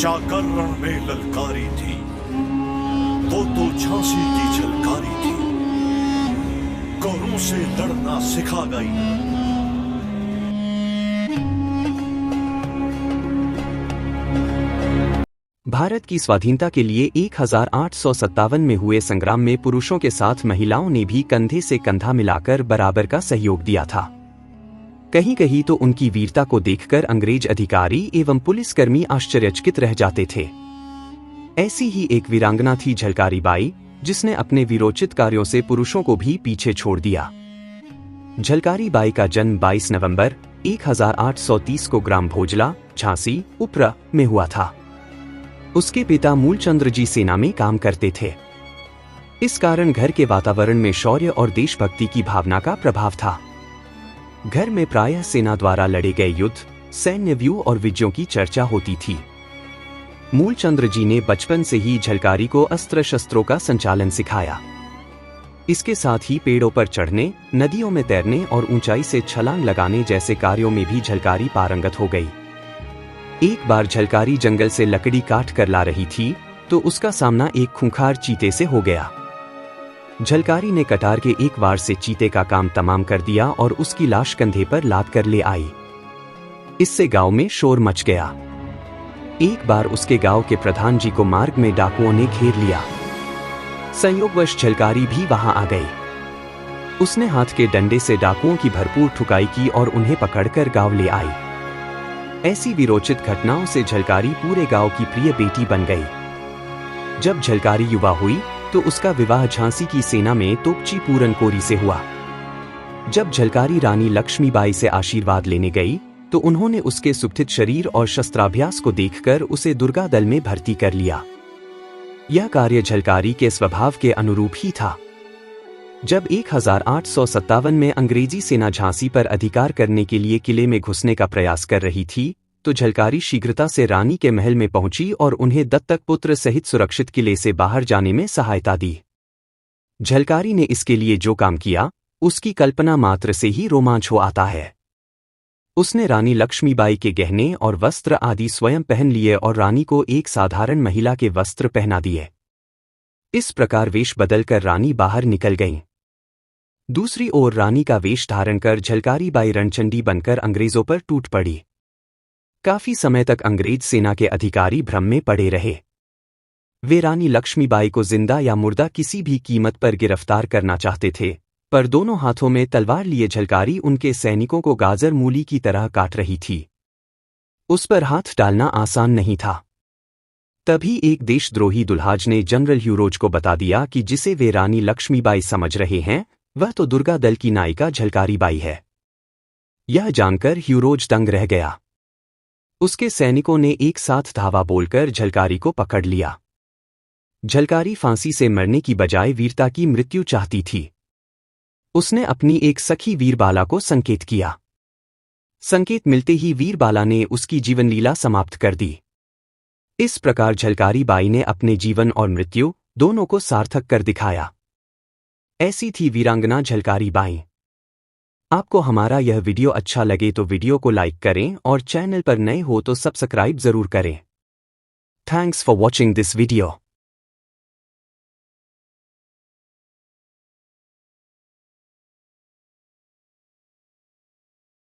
जाकर रण में ललकारी थी, वो तो झांसी की झलकारी थी, गौरों से लड़ना सिखा गई। भारत की स्वाधीनता के लिए 1857 में हुए संग्राम में पुरुषों के साथ महिलाओं ने भी कंधे से कंधा मिलाकर बराबर का सहयोग दिया था। कहीं कहीं तो उनकी वीरता को देखकर अंग्रेज अधिकारी एवं पुलिसकर्मी आश्चर्यचकित रह जाते थे। ऐसी ही एक वीरांगना थी झलकारी बाई, जिसने अपने वीरोचित कार्यों से पुरुषों को भी पीछे छोड़ दिया। झलकारी बाई का जन्म 22 नवंबर 1830 को ग्राम भोजला, झांसी, उपरा में हुआ था। उसके पिता मूलचंद्र जी सेना में काम करते थे। इस कारण घर के वातावरण में शौर्य और देशभक्ति की भावना का प्रभाव था। घर में प्रायः सेना द्वारा लड़े गए युद्ध, सैन्य व्यूह और विजयों की चर्चा होती थी। मूलचंद्र जी ने बचपन से ही झलकारी को अस्त्र शस्त्रों का संचालन सिखाया। इसके साथ ही पेड़ों पर चढ़ने, नदियों में तैरने और ऊंचाई से छलांग लगाने जैसे कार्यों में भी झलकारी पारंगत हो गई। एक बार झलकारी जंगल से लकड़ी काट कर ला रही थी तो उसका सामना एक खूंखार चीते से हो गया। झलकारी ने कटार के एक वार से चीते का काम तमाम कर दिया और उसकी लाश कंधे पर लाद कर ले आई। इससे गांव में शोर मच गया। एक बार उसके गांव के प्रधान जी को मार्ग में डाकुओं ने घेर लिया। संयोगवश झलकारी भी वहां आ गई। उसने हाथ के डंडे से डाकुओं की भरपूर ठुकाई की और उन्हें पकड़कर गांव ले आई। ऐसी वीरोचित घटनाओं से झलकारी पूरे गांव की प्रिय बेटी बन गई। जब झलकारी युवा हुई तो उसका विवाह झांसी की सेना में तोपची पूरन कोरी से हुआ। जब झलकारी रानी लक्ष्मीबाई से आशीर्वाद लेने गई तो उन्होंने उसके सुगठित शरीर और शस्त्राभ्यास को देखकर उसे दुर्गा दल में भर्ती कर लिया। यह कार्य झलकारी के स्वभाव के अनुरूप ही था। जब 1857 में अंग्रेजी सेना झांसी पर अधिकार करने के लिए किले में घुसने का प्रयास कर रही थी तो झलकारी शीघ्रता से रानी के महल में पहुंची और उन्हें दत्तक पुत्र सहित सुरक्षित किले से बाहर जाने में सहायता दी। झलकारी ने इसके लिए जो काम किया उसकी कल्पना मात्र से ही रोमांच हो आता है। उसने रानी लक्ष्मीबाई के गहने और वस्त्र आदि स्वयं पहन लिए और रानी को एक साधारण महिला के वस्त्र पहना दिए। इस प्रकार वेश बदलकर रानी बाहर निकल गईं। दूसरी ओर रानी का वेश धारण कर झलकारी बाई रणचंडी बनकर अंग्रेजों पर टूट पड़ी। काफी समय तक अंग्रेज सेना के अधिकारी भ्रम में पड़े रहे। वे रानी लक्ष्मीबाई को जिंदा या मुर्दा किसी भी कीमत पर गिरफ्तार करना चाहते थे, पर दोनों हाथों में तलवार लिए झलकारी उनके सैनिकों को गाजर मूली की तरह काट रही थी। उस पर हाथ डालना आसान नहीं था। तभी एक देशद्रोही दुल्हाज ने जनरल ह्यूरोज को बता दिया कि जिसे वे रानी लक्ष्मीबाई समझ रहे हैं वह तो दुर्गा दल की नायिका झलकारी बाई है। यह जानकर ह्यूरोज दंग रह गया। उसके सैनिकों ने एक साथ धावा बोलकर झलकारी को पकड़ लिया। झलकारी फांसी से मरने की बजाय वीरता की मृत्यु चाहती थी। उसने अपनी एक सखी वीरबाला को संकेत किया। संकेत मिलते ही वीरबाला ने उसकी जीवन लीला समाप्त कर दी। इस प्रकार झलकारी बाई ने अपने जीवन और मृत्यु दोनों को सार्थक कर दिखाया। ऐसी थी वीरांगना झलकारी बाई। आपको हमारा यह वीडियो अच्छा लगे तो वीडियो को लाइक करें और चैनल पर नए हो तो सब्सक्राइब जरूर करें। Thanks for watching this video.